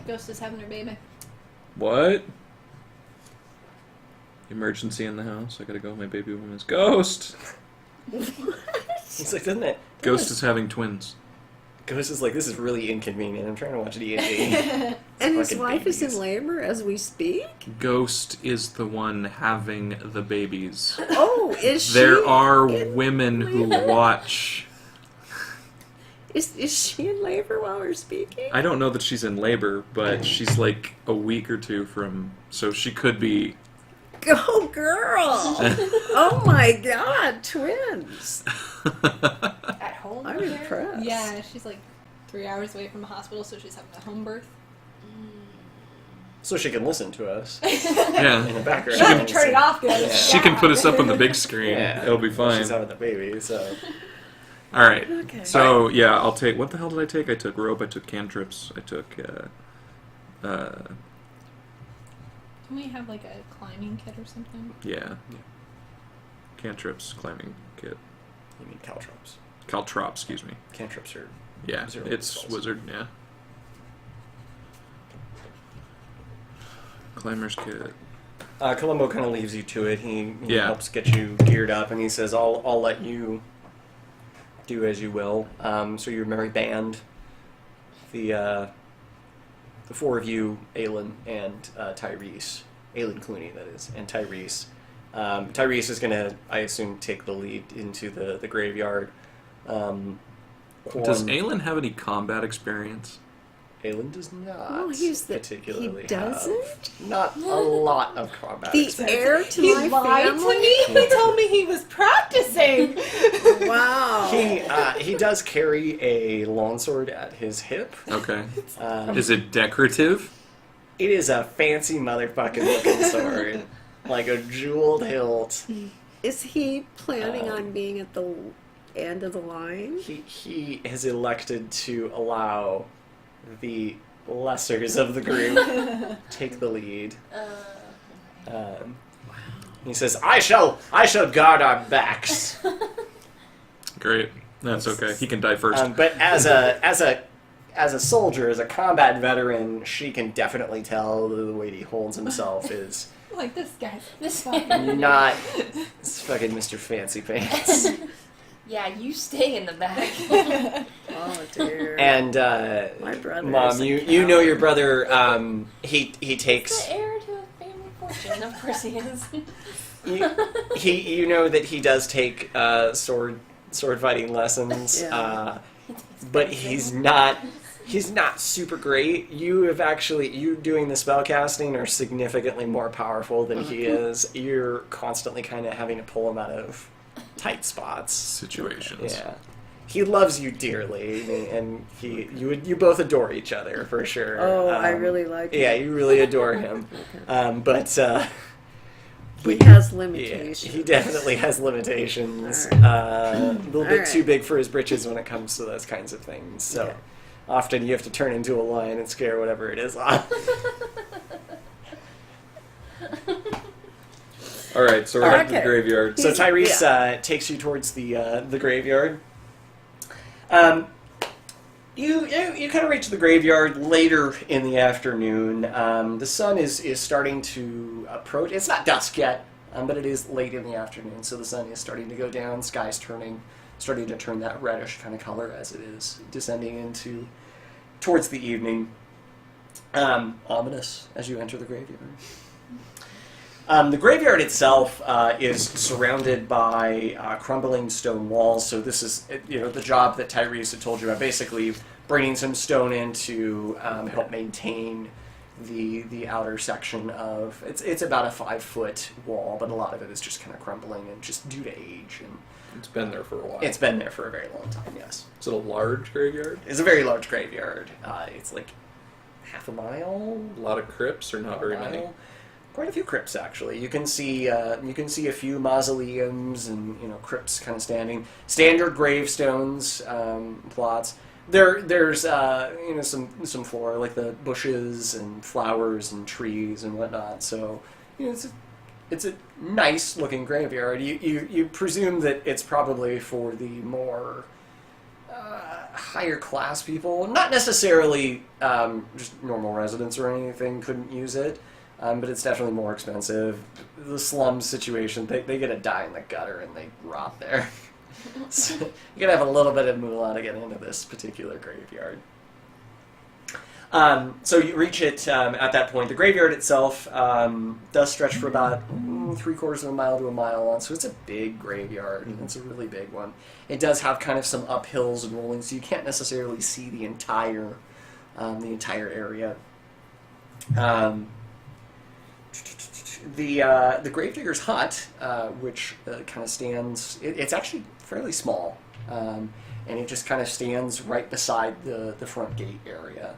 Ghost is having her baby. What? Emergency in the house. I gotta go. My baby woman's ghost. He's like, doesn't it? Ghost is having twins. Ghost is like, this is really inconvenient. I'm trying to watch D&D. And his wife babies. is in labor as we speak? Ghost is the one having the babies. Oh, is she? There are in women who labor? watch. Is she in labor while we're speaking? I don't know that she's in labor, but she's like a week or two from. So she could be. Go girl! Oh my god, twins! At home? I'm there? impressed. Yeah, she's like 3 hours away from the hospital, so she's having a home birth. So she can listen to us Yeah. in the background. She can turn it off, guys. Yeah. She can put us up on the big screen. Yeah. It'll be fine. She's having the baby, so... Alright. Okay. So, yeah, I'll take... What the hell did I take? I took rope, I took cantrips, I took... Can we have like a climbing kit or something? Yeah. Cantrips, climbing kit. You mean caltrops. Caltrop, excuse me. Cantrips are... Yeah, Zero it's spells. wizard, yeah. Climber's kit. Columbo kind of leaves you to it. He Yeah. helps get you geared up, and he says, I'll let you do as you will. So your merry band, the four of you, Aelin and Tyrese, Aelin Clooney, that is, and Tyrese. Tyrese is going to, I assume, take the lead into the graveyard. Does Aelin have any combat experience? Aelin does not Well, particularly he doesn't? have not a lot of combat The experience. heir to He my lied family? to me. He told me he was practicing. Wow. He does carry a longsword at his hip. Okay. Um, Is it decorative? It is a fancy motherfucking looking sword. Like a jeweled hilt. Is he planning on being at the end of the line? He has elected to allow the lessers of the group take the lead. He says, I shall guard our backs. Great. That's okay. He can die first. But as a soldier, as a combat veteran, she can definitely tell the way he holds himself is Like this guy. not it's fucking Mr. Fancy Pants. Yeah, you stay in the back. Oh dear. And My brother Mom, is a you know your coward. brother. He He's takes the heir to a family fortune. Of course he is. you know that he does take sword fighting lessons. Yeah. But he's not super great. You doing the spell casting are significantly more powerful than he is. You're constantly kind of having to pull him out of tight spots. Situations. Yeah. He loves you dearly, and you both adore each other for sure. Oh, I really like him. Yeah, you really adore him. But He has yeah, limitations. he definitely has limitations. All A little bit All too right. big for his britches when it comes to those kinds of things. So Yeah. often you have to turn into a lion and scare whatever it is off. All right, so we're heading to the Okay. graveyard. So He's- Tyrese takes you towards the graveyard. You kind of reach the graveyard later in the afternoon. The sun is starting to approach. It's not dusk yet, but it is late in the afternoon, so the sun is starting to go down. Sky's starting to turn that reddish kind of color as it is descending towards the evening. Ominous as you enter the graveyard. The graveyard itself is surrounded by crumbling stone walls, so this is the job that Tyrese had told you about, basically bringing some stone in to help maintain the outer section of it's about a 5-foot wall, but a lot of it is just kind of crumbling and just due to age, and It's been there for a while. it's been there for a very long time. Yes, Is it a large graveyard? it's a very large graveyard. It's like half a mile. A lot of crypts, or not very many? Quite a few crypts, actually. You can see a few mausoleums and crypts kind of standard gravestones, plots. There's some flora like the bushes and flowers and trees and whatnot. So it's a nice looking graveyard. You presume that it's probably for the more higher class people, not necessarily just normal residents or anything, couldn't use it, but it's definitely more expensive. The slum situation, they get a die in the gutter and they rot there. So you're going to have a little bit of moolah to get into this particular graveyard. So you reach it at that point. The graveyard itself does stretch for about 3/4 of a mile to a mile long, so it's a big graveyard. It's a really big one. It does have kind of some uphills and rolling, so you can't necessarily see the entire area. The Gravedigger's hut, which kind of stands, it's actually fairly small, and it just kind of stands right beside the front gate area.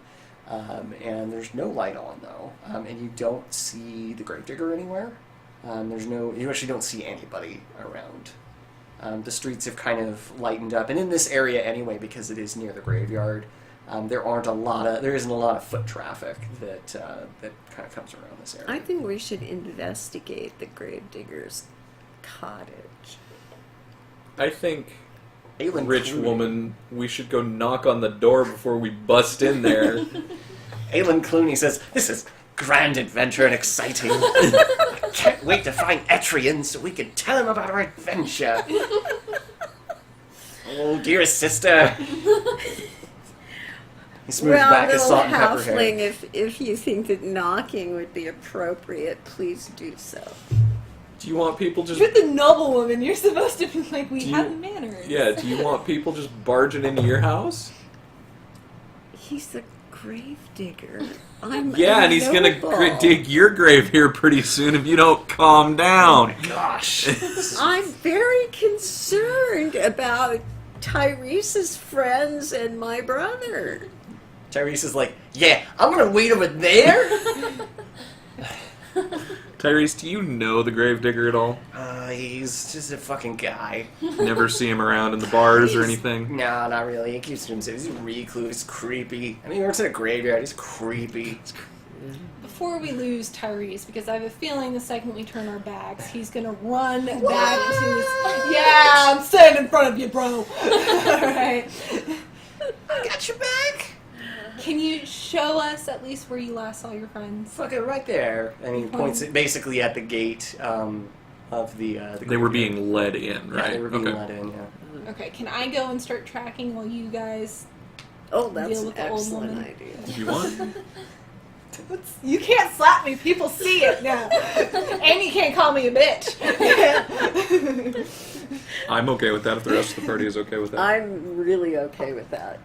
And there's no light on, though, and you don't see the Gravedigger anywhere. You actually don't see anybody around. The streets have kind of lightened up, and in this area anyway, because it is near the graveyard, there isn't a lot of foot traffic that kind of comes around this area. I think we should investigate the Gravedigger's cottage. I think, Aelin rich Clooney- woman, we should go knock on the door before we bust in there. Aelin Clooney says, "This is grand adventure and exciting. I can't wait to find Etrian so we can tell him about our adventure." Oh, dearest sister. He smooths back his little salt and pepper hair. halfling, if you think that knocking would be appropriate, please do so. Do you want people just... You're the noblewoman. You're supposed to be like, we Do you- have manners. Yeah, do you want people just barging into your house? He's a gravedigger. I'm Yeah, and he's gonna noble. dig your grave here pretty soon if you don't calm down. Gosh. I'm very concerned about Tyrese's friends and my brother. Tyrese is like, "Yeah, I'm gonna wait over there." Tyrese, do you know the Gravedigger at all? He's just a fucking guy. Never see him around in the bars or anything? No, not really. He keeps to himself. He's a recluse, creepy. I mean, he works at a graveyard. He's creepy. Before we lose Tyrese, because I have a feeling the second we turn our backs, he's gonna run back to his... Yeah, I'm standing in front of you, bro. Alright. I got your back. Can you show us at least where you last saw your friends? Fucking right there. And he points it basically at the gate of the They were graveyard. being led in, right? Yeah, they were being Okay. let in, yeah. Okay, can I go and start tracking while you guys... Oh, that's Deal an with the old excellent woman. idea. If you want. You can't slap me, people see it now. And you can't call me a bitch. I'm okay with that if the rest of the party is okay with that. I'm really okay with that.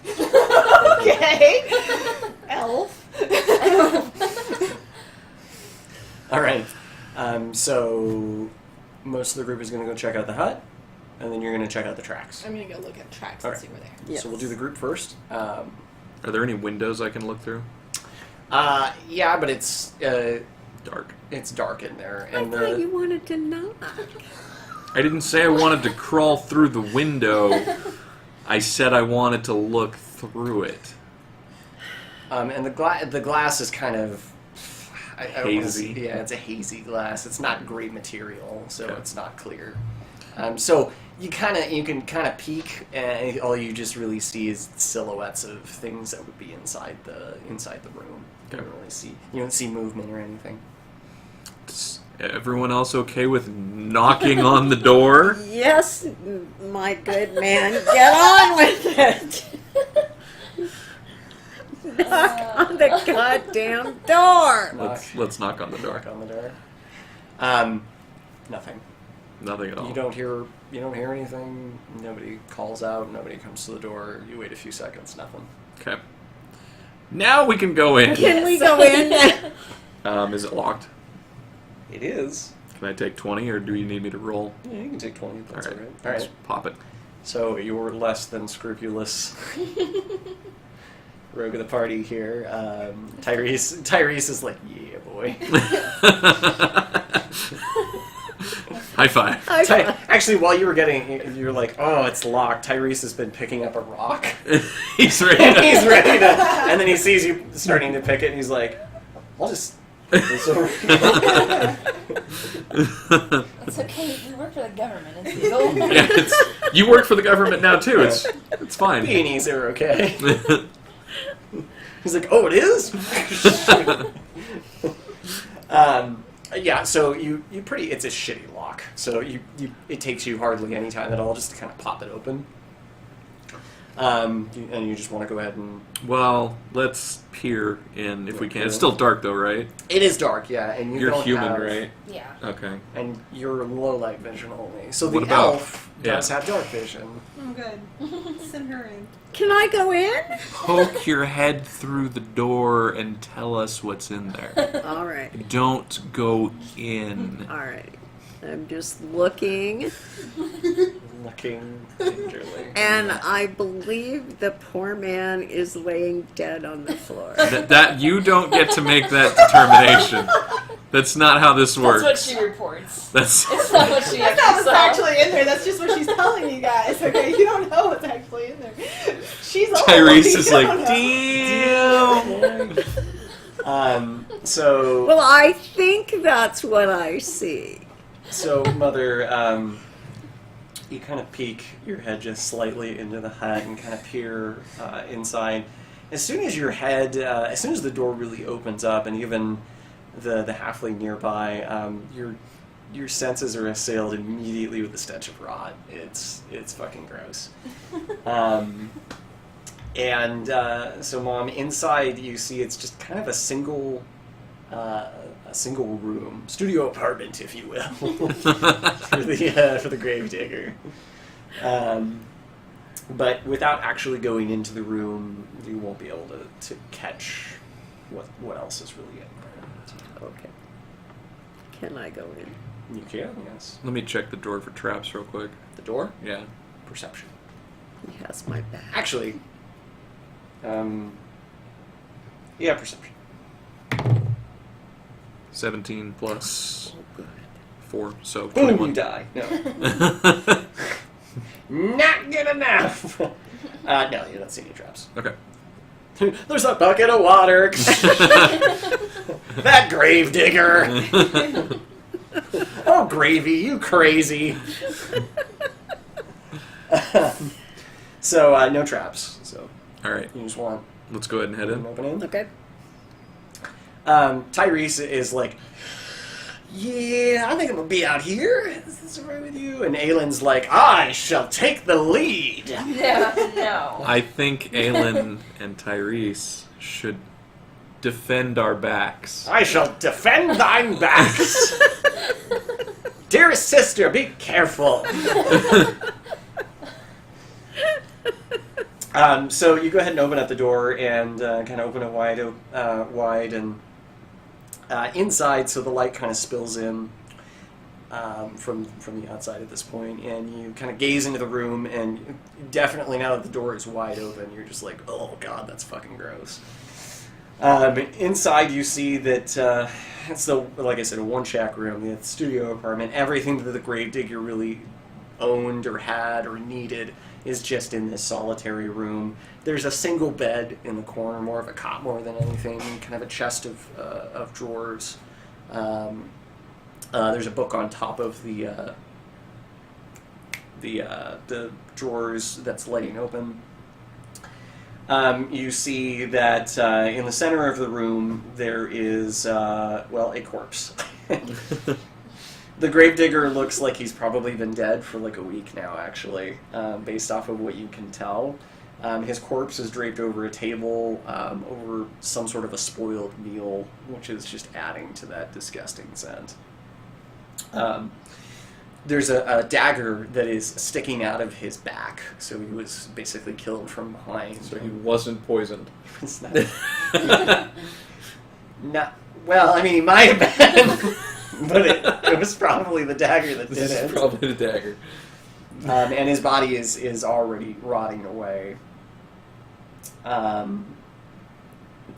Okay. Elf. All right. So most of the group is going to go check out the hut, and then you're going to check out the tracks. I'm gonna go look at tracks Alright. and see where they are. Yes. So we'll do the group first. Are there any windows I can look through? Yeah, but it's Dark. dark in there, I and thought you wanted to knock. I didn't say I wanted to crawl through the window. I said I wanted to look through it. and the glass is kind of I don't wanna Hazy. say- yeah, it's a hazy glass. It's not great material, so Okay. it's not clear. So you can kind of peek, and all you just really see is silhouettes of things that would be inside the room. You Okay. don't really see. You don't see movement or anything. Is everyone else okay with knocking on the door? Yes, my good man, get on with it. Knock on the goddamn door. Let's knock on the door. Knock on the door. Nothing. Nothing at all. You don't hear anything. Nobody calls out. Nobody comes to the door. You wait a few seconds. Nothing. Okay. Now we can go in. Can we go in? Is it locked? It is. Can I take 20 or do you need me to roll? Yeah, you can take 20. That's all right. All Let's right. pop it. So you're less than scrupulous. Rogue of the party here. Tyrese is like, yeah, boy. High five. Actually, while you were you're like, oh, it's locked. Tyrese has been picking up a rock. He's ready. He's ready to, and then he sees you starting to pick it, and he's like, I'll just So, It's okay. We work for the government. It's legal. Yeah, you work for the government now too. It's fine. beanies are okay. He's like, oh, it is? Yeah, so you pretty, it's a shitty lock. So it takes you hardly any time at all just to kind of pop it open. And you just want to go ahead and... Well, let's peer in if we can. It's still dark though, right? It is dark, yeah. And You're don't human, have, right? Yeah. Okay. And you're low light vision only. So the What about- elf does have dark vision. Oh, good. Send her in. Can I go in? Poke your head through the door and tell us what's in there. All right. Don't go in. All right. I'm just looking, Looking gingerly. and I believe the poor man is laying dead on the floor. That you don't get to make that determination. That's not how this works. That's what she reports. That's It's not what she That's not actually what's saw. actually in there. That's just what she's telling you guys. Okay, you don't know what's actually in there. She's old. Tyrese You is don't like, know. damn. So Well, I think that's what I see. Mother, you kind of peek your head just slightly into the hut and kind of peer inside. As soon as your head, as soon as the door really opens up, and even the halfling nearby, your senses are assailed immediately with the stench of rot. It's fucking gross. So, Mom, inside you see it's just kind of a single room, studio apartment, if you will, for the gravedigger. But without actually going into the room, you won't be able to catch what else is really in there. Okay. Can I go in? You can, yes. Let me check the door for traps real quick. The door? Yeah. Perception. He has my back. Actually, yeah, perception. 17 plus Oh, good. 4, so Boom, 21. you die. No. Not good enough. No, you don't see any traps. Okay. There's a bucket of water. That gravedigger. Oh, Gravy, you crazy. So, no traps. So, All right. you just want Let's go ahead and head an in. opening. Okay. Tyrese is like, yeah, I think I'm gonna be out here. Is this all right with you? And Aylin's like, I shall take the lead. No. I think Aelin and Tyrese should defend our backs. I shall defend thine backs. Dearest sister, be careful. So you go ahead and open up the door and kind of open it wide and inside, so the light kind of spills in from the outside at this point, and you kind of gaze into the room, and definitely now that the door is wide open, you're just like, oh god, that's fucking gross. Inside, you see that it's like I said, a one shack room, the studio apartment. Everything that the gravedigger really owned or had or needed is just in this solitary room. There's a single bed in the corner, more of a cot more than anything, kind of a chest of drawers. There's a book on top of the drawers that's laying open. You see that in the center of the room there is, a corpse. The gravedigger looks like he's probably been dead for like a week now, actually, based off of what you can tell. His corpse is draped over a table, over some sort of a spoiled meal, which is just adding to that disgusting scent. There's a dagger that is sticking out of his back, so he was basically killed from behind. So he wasn't poisoned. It's not, well, I mean, he might have been. But it was probably the dagger that did This it. is probably the dagger. And his body is already rotting away.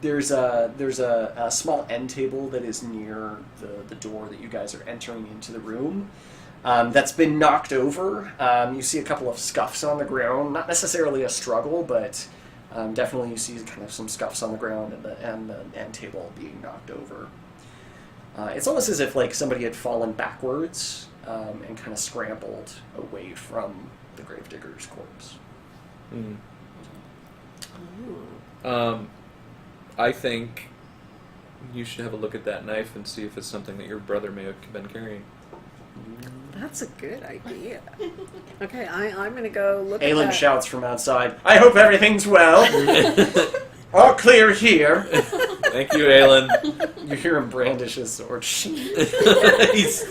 There's a small end table that is near the door that you guys are entering into the room. That's been knocked over. You see a couple of scuffs on the ground. Not necessarily a struggle, but definitely you see kind of some scuffs on the ground and the end table being knocked over. It's almost as if like somebody had fallen backwards and kind of scrambled away from the gravedigger's corpse. I think you should have a look at that knife and see if it's something that your brother may have been carrying. That's a good idea. Okay, I'm going to go look at Aelin that. shouts from outside, "I hope everything's well. All clear here." Thank you, Aelin. You hear him brandish his sword. He's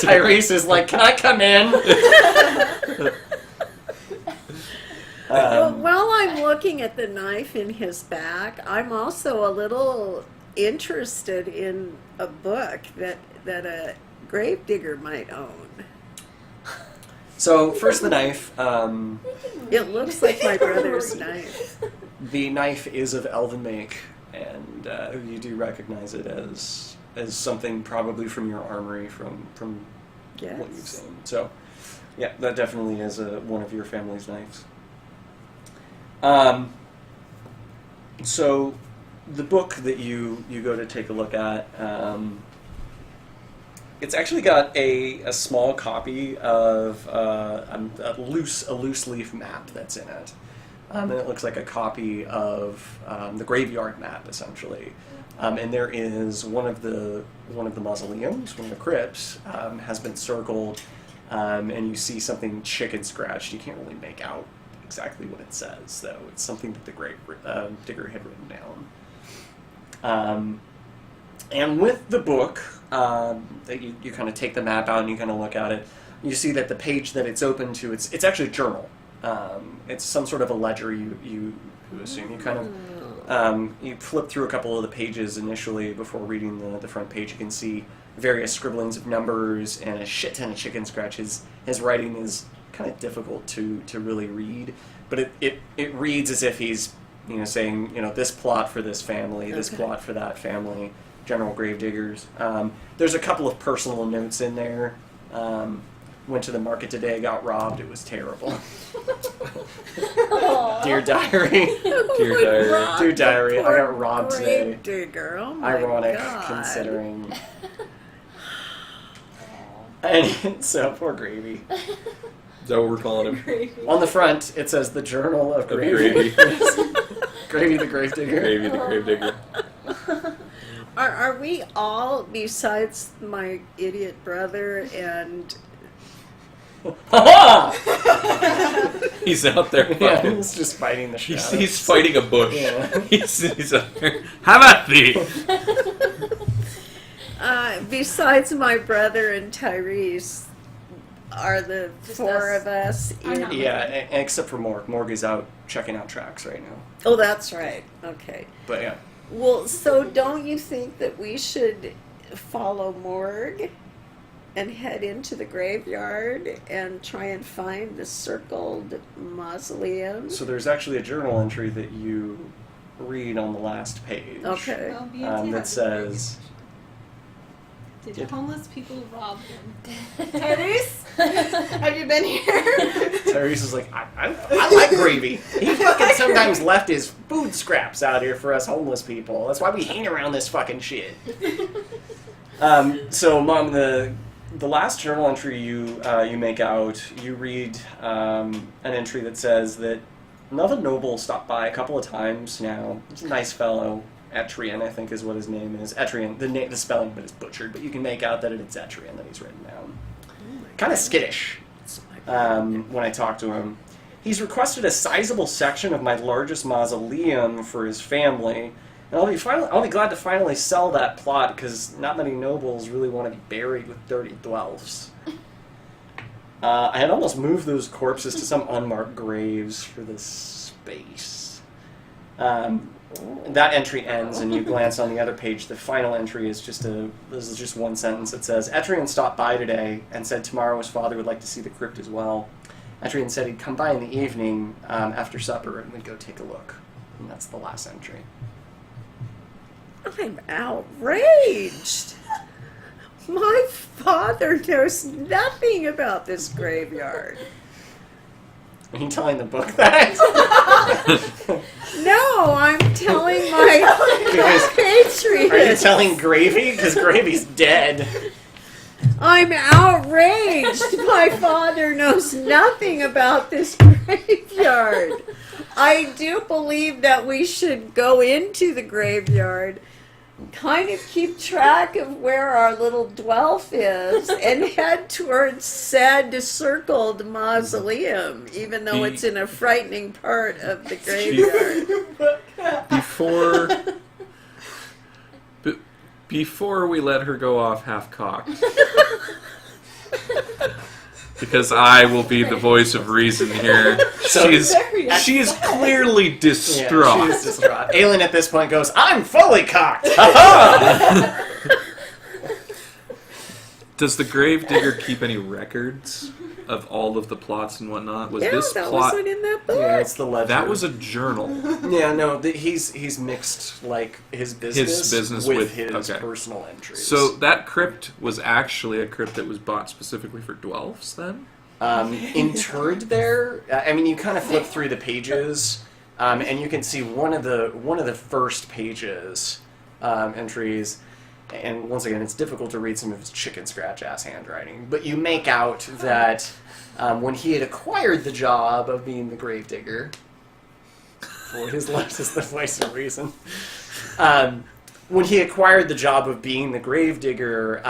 Tyrese is like, "Can I come in?" Well, while I'm looking at the knife in his back, I'm also a little interested in a book that a gravedigger might own. So, first the knife. It looks like my brother's knife. The knife is of elven make, and you do recognize it as something probably from your armory, from Yes. what you've seen. So, yeah, that definitely is one of your family's knives. So, the book that you go to take a look at, it's actually got a small copy of a loose leaf map that's in it. And it looks like a copy of the graveyard map, essentially. And there is one of the mausoleums, one of the crypts, has been circled, and you see something chicken scratched. You can't really make out exactly what it says, though. It's something that the grave digger had written down. And with the book, that you kind of take the map out and you kind of look at it, you see that the page that it's open to, it's actually a journal. It's some sort of a ledger, you assume. You kind of you flip through a couple of the pages initially before reading the front page. You can see various scribblings of numbers and a shit ton of chicken scratches. His writing is kind of difficult to really read, but it reads as if he's saying this plot for this family, this plot for that family. General gravediggers. There's a couple of personal notes in there. Went to the market today, got robbed. It was terrible. Dear diary. Dear diary. I got robbed today. Gravedigger. Oh my Ironic, God. considering. And so poor Gravy. Is that what we're calling him? On the front, it says the Journal of Gravy. Gravy the Gravedigger. Gravy the Gravedigger. Are we all, besides my idiot brother and... Ha He's out there Yeah, fighting. he's just fighting the shit. He's fighting a bush. Yeah. He's out there. How about thee? besides my brother and Tyrese, are the Just four us. of us in... Yeah, except for Morg. Morg is out checking out tracks right now. Oh, that's right. Okay. But yeah. Well, so don't you think that we should follow Morg and head into the graveyard and try and find the circled mausoleum? So there's actually a journal entry that you read on the last page. Okay. Well, BNT That has a says, Did homeless people rob them? Tyrese? Have you been here? Tyrese is like, I like Gravy. He fucking sometimes left his food scraps out here for us homeless people. That's why we hang around this fucking shit. So, Mom, the last journal entry you make out, you read an entry that says that another noble stopped by a couple of times now. He's a nice fellow. Etrian, I think, is what his name is. Etrian. The spelling of it is butchered, but you can make out that it's Etrian that he's written down. Kind of skittish when I talk to him. He's requested a sizable section of my largest mausoleum for his family, and I'll be glad to finally sell that plot because not many nobles really want to be buried with dirty dwells. I had almost moved those corpses to some unmarked graves for this space. That entry ends, and you glance on the other page. The final entry is this is just one sentence. It says, Etrian stopped by today and said tomorrow his father would like to see the crypt as well. Etrian said he'd come by in the evening after supper and we'd go take a look. And that's the last entry. I'm outraged. My father knows nothing about this graveyard. Are you telling the book that? No, I'm telling my compatriots. Are you telling Gravy? Because Gravy's dead. I'm outraged. My father knows nothing about this graveyard. I do believe that we should go into the graveyard, kind of keep track of where our little dwelf is, and head towards said circled mausoleum, even though it's in a frightening part of the graveyard. Before we let her go off half-cocked, because I will be the voice of reason here. She is clearly distraught. Yeah, she is distraught. Aelin at this point goes, I'm fully cocked! Ha-ha! Does the Gravedigger keep any records of all of the plots and whatnot? Was Yeah, this that plot? wasn't in that book. Yeah, it's the ledger. That was a journal. Yeah, no, he's mixed, like, his business with his okay. personal entries. So that crypt was actually a crypt that was bought specifically for dwarves, then? Interred there, I mean, you kind of flip through the pages, and you can see one of the first pages entries. And once again, it's difficult to read some of his chicken scratch-ass handwriting, but you make out that when he had acquired the job of being the gravedigger, for his left is the voice of reason, when he acquired the job of being the gravedigger,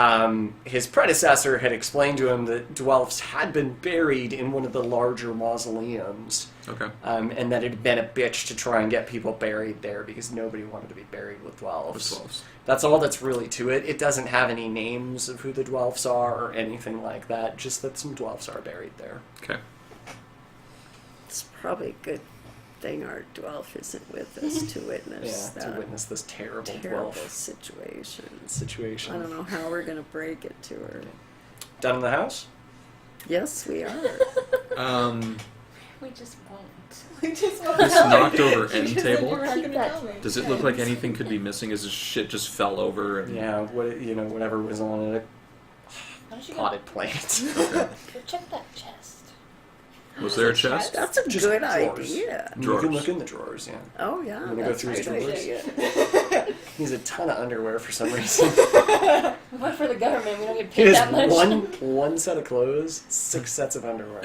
his predecessor had explained to him that dwarfs had been buried in one of the larger mausoleums. Okay. And that it had been a bitch to try and get people buried there because nobody wanted to be buried with dwarfs. That's all that's really to it. It doesn't have any names of who the dwarfs are or anything like that, just that some dwarfs are buried there. Okay. It's probably a good thing our dwarf isn't with us to witness To witness this terrible terrible dwarf situation. I don't know how we're going to break it to her. Done in the house? Yes, we are. We just won't. This knocked over end She said you table. weren't gonna that. tell me. Does it look like anything could be missing as this shit just fell over? And... Yeah, whatever was on it. Why don't you Potted plants. go check that chest? Was there a chest? That's a Just good drawers. idea. You Drawers. can look in the drawers, yeah. Oh, yeah. You wanna go that's through a his good drawers? idea. He has a ton of underwear for some reason. We work for the government. We don't get He paid has that much. one set of clothes, 6 sets of underwear.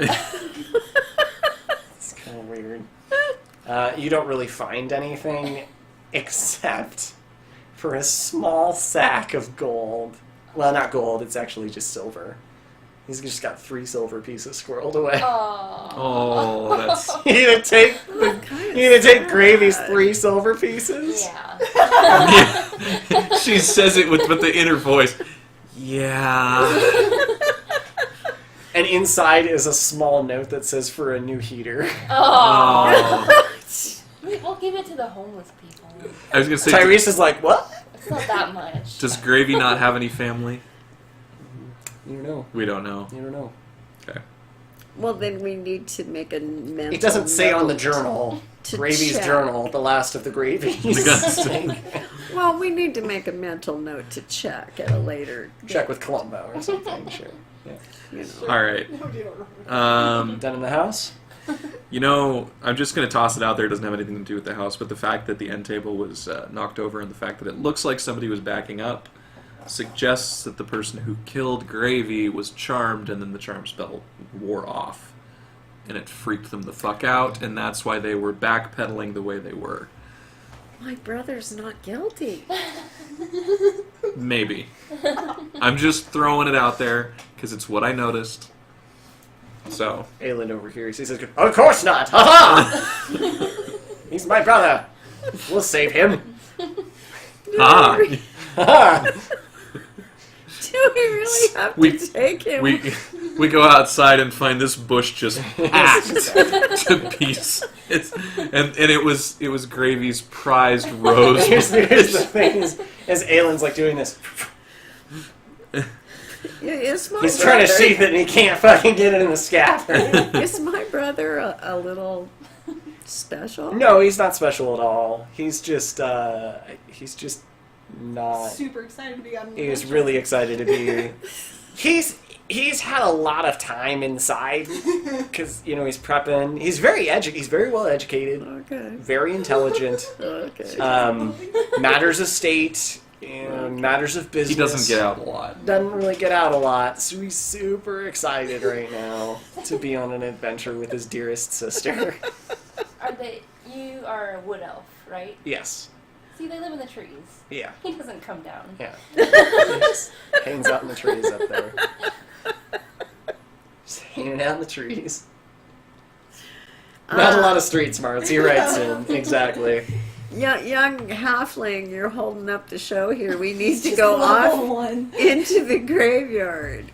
It's kind of weird. You don't really find anything except for a small sack of gold. Well, not gold, it's actually just silver. He's just got 3 silver pieces squirreled away. Oh, that's... You need to take Gravy's 3 silver pieces? Yeah. She says it with the inner voice. Yeah. And inside is a small note that says for a new heater. Oh. We'll give it to the homeless people. I was gonna say, Tyrese is like, what? It's not that much. does Gravy not have any family? You don't know. We don't know. You don't know. Okay. Well, then we need to make a mental It doesn't say on the note journal, to Gravy's check. journal, the last of the gravies. Well, we need to make a mental note to check at a later Check with Columbo or something, sure. Yeah. you know. All right. Done in the house? You know, I'm just going to toss it out there. It doesn't have anything to do with the house, but the fact that the end table was knocked over and the fact that it looks like somebody was backing up suggests that the person who killed Gravy was charmed and then the charm spell wore off. And it freaked them the fuck out, and that's why they were backpedaling the way they were. My brother's not guilty. Maybe. I'm just throwing it out there because it's what I noticed. So. Aelin over here, he says, of course not! Ha-ha! He's my brother! We'll save him! Ah! Ha-ha! Do we really have to take him? We go outside and find this bush just hacked to pieces, and it was Gravy's prized rose. Here's the thing: is Aelin's like doing this. Is my He's trying to brother- sheath it and he can't fucking get it in the scabbard. Is my brother a little special? No, he's not special at all. He's just not. Super excited to be on. He was really excited to be. He's had a lot of time inside because he's prepping. He's very He's very well educated. Okay. Very intelligent. Okay. Matters of state and matters of business. He doesn't get out a lot. Doesn't really get out a lot, so he's super excited right now to be on an adventure with his dearest sister. You are a wood elf, right? Yes. See, they live in the trees. Yeah. He doesn't come down. Yeah. Just hangs out in the trees up there. Just hanging out in the trees. Not a lot of street smarts, he writes in. Exactly. Young halfling, you're holding up the show here. We need to Just go level off one. into the graveyard.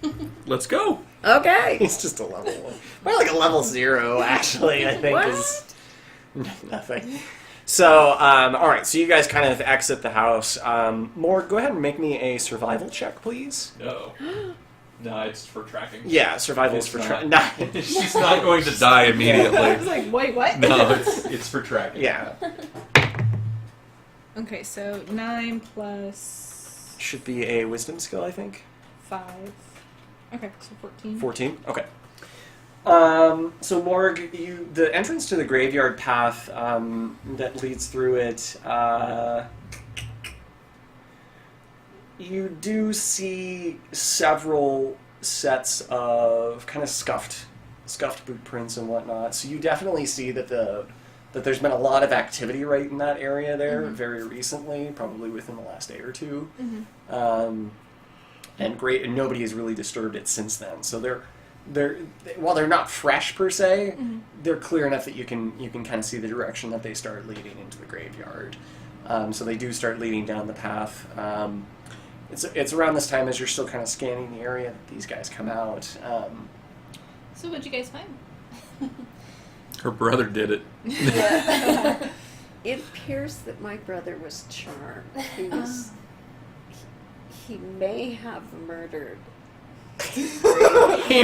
Let's go. Okay. He's just a level 1. More like a level 0, actually, I think. What? Is nothing. So, alright, so you guys kind of exit the house. Morg, go ahead and make me a survival check, please. No. No, it's for tracking. Yeah, survival is It's for not. Nah. She's not going to die I was immediately. like, wait, what? No, it's for tracking. Yeah. Okay, so 9 plus Should be a wisdom skill, I think. 5. Okay, so 14. 14? Okay. So Morg, the entrance to the graveyard path that leads through it, you do see several sets of kind of scuffed boot prints and whatnot. So you definitely see that that there's been a lot of activity right in that area there very recently, probably within the last day or two. And nobody has really disturbed it since then. So while they're not fresh per se, they're clear enough that you can kind of see the direction that they start leading into the graveyard. So they do start leading down the path. It's around this time as you're still kind of scanning the area that these guys come out. So what'd you guys find? Her brother did it. It appears that my brother was charmed. He may have murdered. He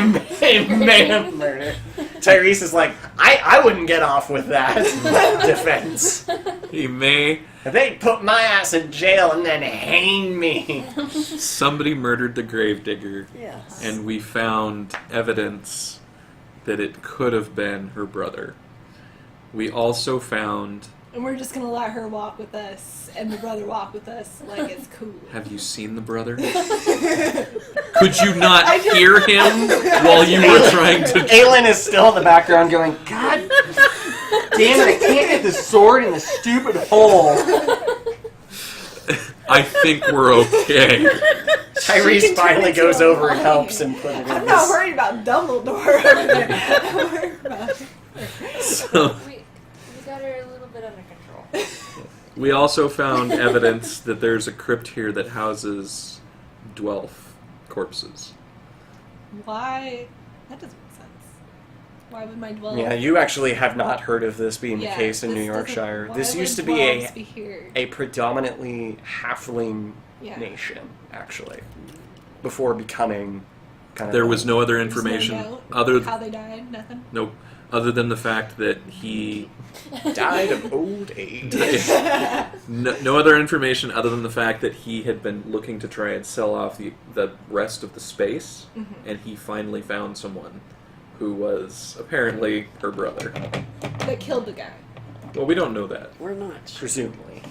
may have murdered. Tyrese is like, I wouldn't get off with that defense. He may. They put my ass in jail and then hang me. Somebody murdered the gravedigger, Yes. and we found evidence that it could have been her brother. We also found... And we're just gonna let her walk with us, and the brother walk with us like it's cool. Have you seen the brother? Could you not hear him while you were trying to... Aelin is still in the background going, God damn it, I can't get the sword in the stupid hole. I think we're okay. Tyrese finally goes over and helps him put it in I'm his... not worried about Dumbledore. I'm worried about So, We got her a little bit under control. we also found evidence that there's a crypt here that houses Dwelf corpses. Why? That doesn't make sense. Why would my dwelling? Yeah, you actually have not heard of this being the case in this New Yorkshire. doesn't- This why used to would be dwellings be here? a predominantly halfling Yeah. nation, actually, before becoming kind of... There was no other There's no information note other how they died. Nothing. nope, other than the fact that he died of old age. no other information other than the fact that he had been looking to try and sell off the rest of the space, and he finally found someone who was apparently her brother. That killed the guy. Well, we don't know that. We're not sure. Presumably.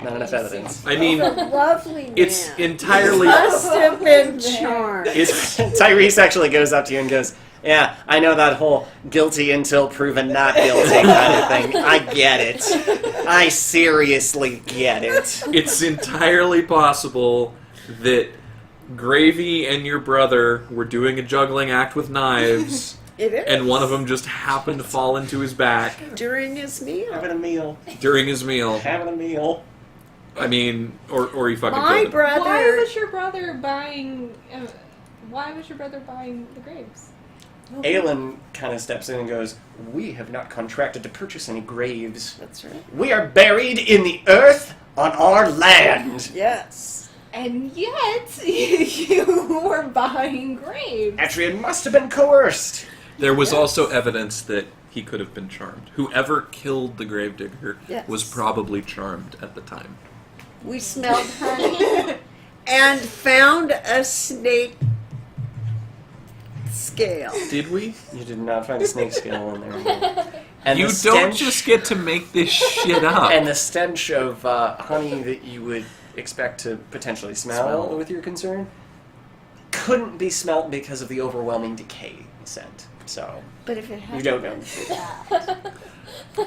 Not enough evidence. I mean, A lovely man. it's entirely... Must have been charmed. Tyrese actually goes up to you and goes, yeah, I know that whole guilty until proven not guilty kind of thing. I get it. I seriously get it. It's entirely possible that Gravy and your brother were doing a juggling act with knives, It is. and one of them just happened to fall into his back During his meal. Having a meal. during his meal. Having a meal. I mean, or he fucking My killed him. brother. Why was your brother buying? Why was your brother buying the graves? Aelin kind of steps in and goes, we have not contracted to purchase any graves. That's right. We are buried in the earth on our land. Yes. And yet you were buying graves. Actually, it must have been coerced. There was also evidence that he could have been charmed. Whoever killed the gravedigger Yes. was probably charmed at the time. We smelled honey and found a snake scale. Did we? You did not find a snake scale in there. And You the don't stench- just get to make this shit up. And the stench of honey that you would expect to potentially smell with your concern couldn't be smelt because of the overwhelming decay scent. So But if it had you don't know.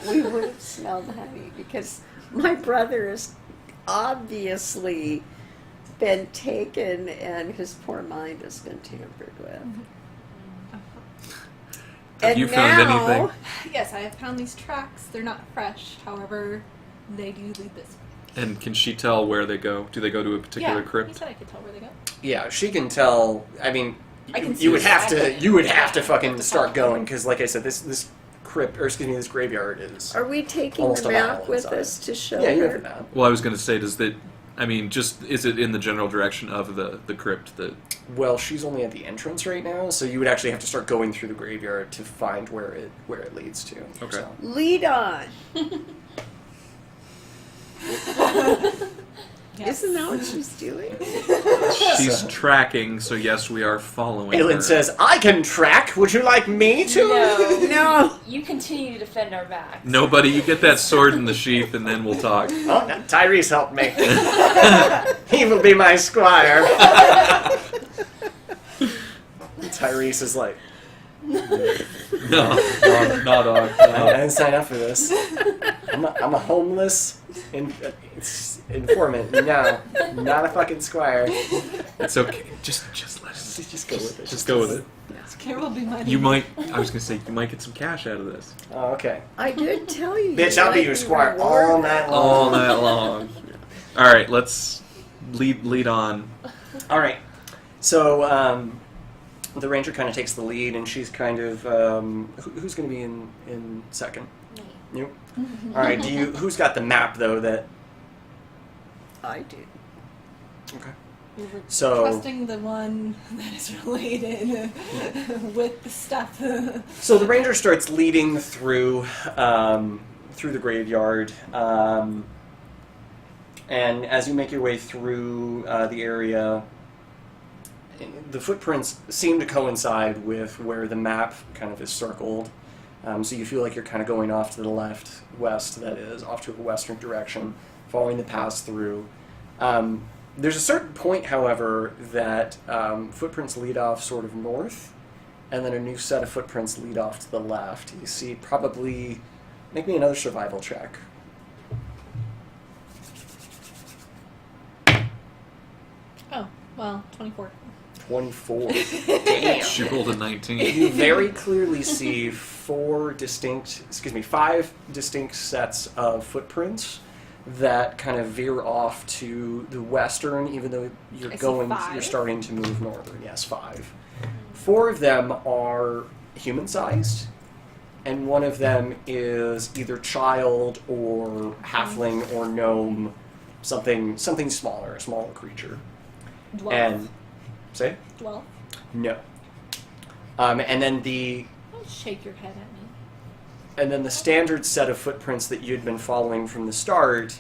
we would have smelled honey because my brother has obviously been taken and his poor mind has been tampered with. Have And you found now- anything? Yes, I have found these tracks. They're not fresh, however, they do lead this. And can she tell where they go? Do they go to a particular He crypt? said I could tell where they go. Yeah, she can tell. I mean, I can see you would the have to. tracking. You would have to Yeah, fucking have to start follow. going because, like I said, this crypt, or excuse me, this graveyard is. Are we taking Almost the a mile map with inside. us to show Yeah, you have her? the map. Well, I was going to say, is it in the general direction of the crypt that... Well, she's only at the entrance right now, so you would actually have to start going through the graveyard to find where it leads to. Okay. So. Lead on. Yes. Isn't that what she's doing? She's tracking, so yes, we are following her. Aelin says, "I can track. Would you like me to?" No. No. You continue to defend our backs. Nobody, you get that sword in the sheath and then we'll talk. Oh, now Tyrese helped me. He will be my squire. Tyrese is like, No, not on. I didn't sign up for this. I'm a homeless informant. No, not a fucking squire. It's okay. Just let it. Just go with it. Just go with it. Care will be money. You might. I was gonna say you might get some cash out of this Oh, okay. I did tell you. Bitch, you I'll be might your squire all rewarded. night long. all night long. All right, let's lead on. All right. So the ranger kind of takes the lead, and she's kind of who's going to be in second? Me. You. All right. Who's got the map though? That I do. okay. We were So trusting the one that is related with the stuff. so the ranger starts leading through the graveyard, and as you make your way through the area, the footprints seem to coincide with where the map kind of is circled. So you feel like you're kind of going off to the west, that is, off to a western direction, following the paths through. There's a certain point, however, that footprints lead off sort of north, and then a new set of footprints lead off to the left. You see probably... Make me another survival check. Oh, well, 24. 24. Damn. She rolled a 19. You very clearly see five distinct sets of footprints that kind of veer off to the western, even though I see 5. you're starting to move northern. Yes, 5. 4 of them are human-sized, and one of them is either child or halfling or gnome, something smaller, a smaller creature. Dwelf. And say Dwelf. no. And then Don't shake your head at me. And then the standard set of footprints that you'd been following from the start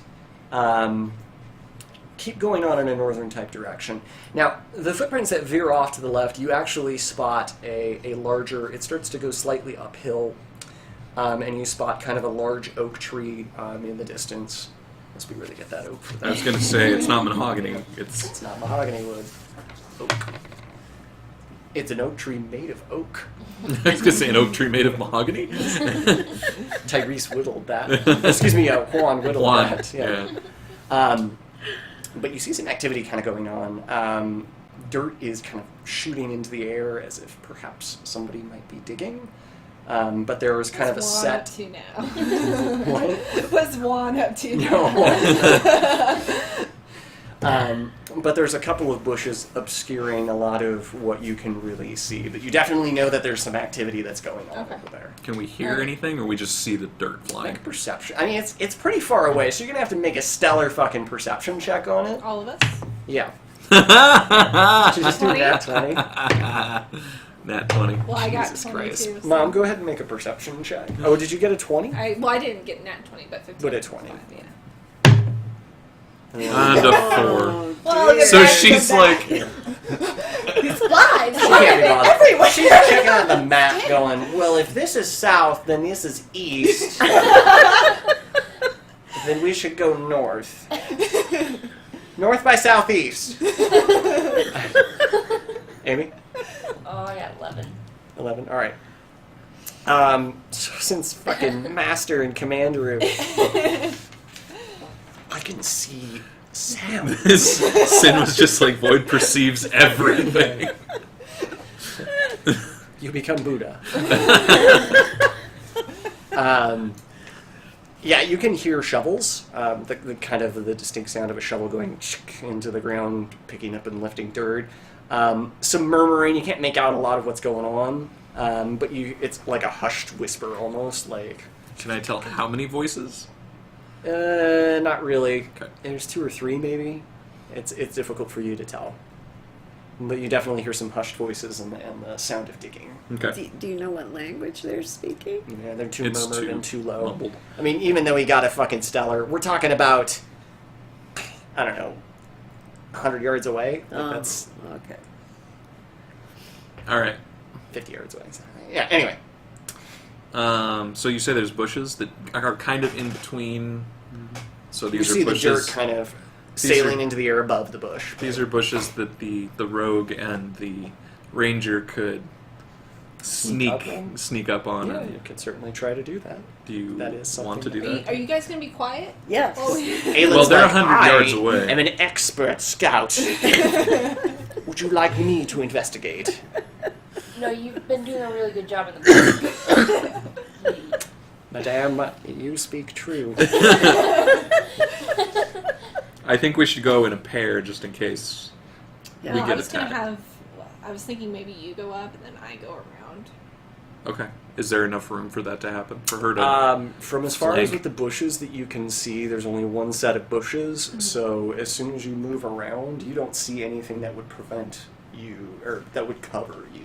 keep going on in a northern type direction. Now, the footprints that veer off to the left, you actually spot a larger, it starts to go slightly uphill, and you spot kind of a large oak tree in the distance. Must be where they get that oak for I was that. gonna say it's not mahogany. It's It's not mahogany wood. Oak. It's an oak tree made of oak. I was gonna say an oak tree made of mahogany. Tyrese whittled that. Excuse me, Juan whittled Juan, that. yeah. But you see some activity kind of going on. Dirt is kind of shooting into the air as if perhaps somebody might be digging. But there was kind of a What's Juan set. up to now? What? What's Juan up to now? No. But there's a couple of bushes obscuring a lot of what you can really see. But you definitely know that there's some activity that's going on Okay. over there. Can we hear anything, or we just see the dirt flying? Make a perception. I mean, it's pretty far away, so you're gonna have to make a stellar fucking perception check on it. All of us? Yeah. Nat Should just do 20? that 20. 20. Well, I got Jesus 22. Christ. So Mom, go ahead and make a perception check. Oh, did you get a 20? I didn't get nat 20, but 15. But a 20. Yeah. And a 4. Oh, Well, dear. So she's like, These lives She can't be bothered. She's checking out the map going, well, if this is south, then this is east. Then we should go north. North by southeast. Amy? Oh, I got 11. 11? Alright. So since fucking Master and Commander of... I can see sound. Sin was just like, Void perceives everything. You become Buddha. Yeah, you can hear shovels. The kind of the distinct sound of a shovel going into the ground, picking up and lifting dirt. Some murmuring. You can't make out a lot of what's going on, but it's like a hushed whisper almost. Like, Can I tell how many voices? not really. Okay. There's 2 or 3 maybe. It's difficult for you to tell. But you definitely hear some hushed voices and the sound of digging. Okay. Do you know what language they're speaking? Yeah, they're too It's murmured too and too low. mumbled. I mean, even though he got a fucking stellar, we're talking about, I don't know, 100 yards away. Like that's Okay. All right. 50 yards away. Yeah, anyway. So you say there's bushes that are kind of in between. So You these see are the bushes. dirt kind of These sailing are- into the air above the bush. These are bushes that the rogue and the ranger could sneak up on. Yeah, And you could certainly try to do that. do you that is want to something do that- that? Are you guys going to be quiet? Yes. Oh, Aylin's Well, they're like, 100 yards away. I'm an expert scout. Would you like me to investigate? No, you've been doing a really good job in the book. Madame, you speak true. I think we should go in a pair just in case Yeah. we I get was going attacked. to I was thinking maybe you go up and then I go around. Okay. Is there enough room for that to happen? For her to... From as far as flank. with the bushes that you can see, there's only one set of bushes, so as soon as you move around, you don't see anything that would prevent you, or that would cover you.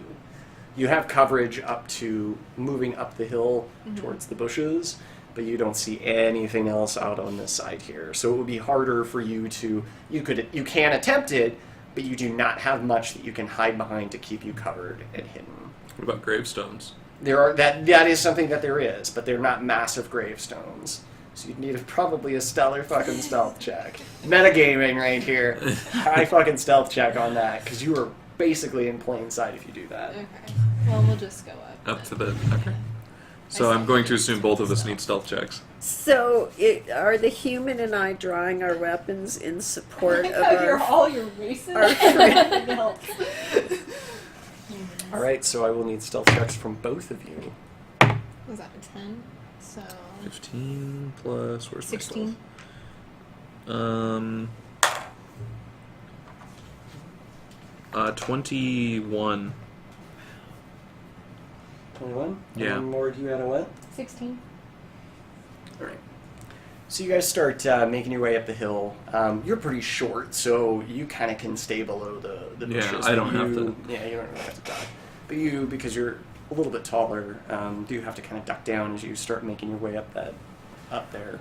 You have coverage up to moving up the hill towards the bushes, but you don't see anything else out on this side here. So it would be harder for you to... You can attempt it, but you do not have much that you can hide behind to keep you covered and hidden. What about gravestones? There are that is something that there is, but they're not massive gravestones. So you'd need probably a stellar fucking stealth check. Metagaming right here. High fucking stealth check on that, because you are basically in plain sight if you do that. Okay. Well, we'll just go up. Up to the... Okay. So I'm going to assume both of us need stealth checks. So, are the human and I drawing our weapons in support of all your races. our friend? All right, so I will need stealth checks from both of you. Was that a 10? So 15 plus... Where's 16. my stealth? 21. 21? Yeah. And Mord, you had a what? 16. All right. So you guys start making your way up the hill. You're pretty short, so you kind of can stay below the Yeah, bushes. I don't But have to- Yeah, you don't really have to duck. But you, because you're a little bit taller, do have to kind of duck down as you start making your way up there.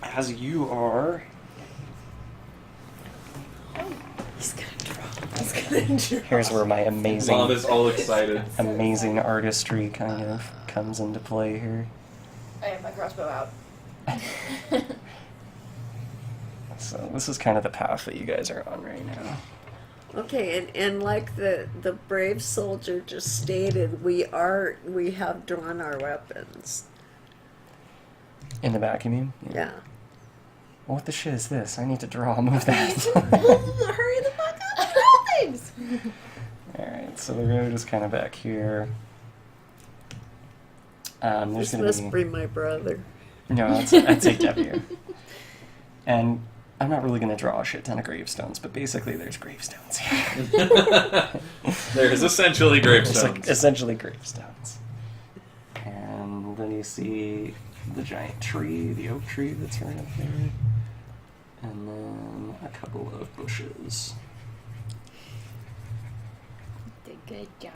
As you are... He's gonna draw. He's gonna draw. Here's where my Mom amazing is all excited. artistry kind of comes into play here. I have my crossbow out. So this is kind of the path that you guys are on right now. Okay, and like the brave soldier just stated, we have drawn our weapons. In the back, you mean? Yeah. What the shit is this? I need to draw. Move that. Hurry the fuck up! Draw things. Alright, so the road is kind of back here. There's This gonna must be... be my brother. No, I'd say heavier. And I'm not really going to draw a shit ton of gravestones, but basically there's gravestones here. There's essentially It's like gravestones. essentially gravestones. And then you see the giant tree, the oak tree that's right up there. And then a couple of bushes. Good job.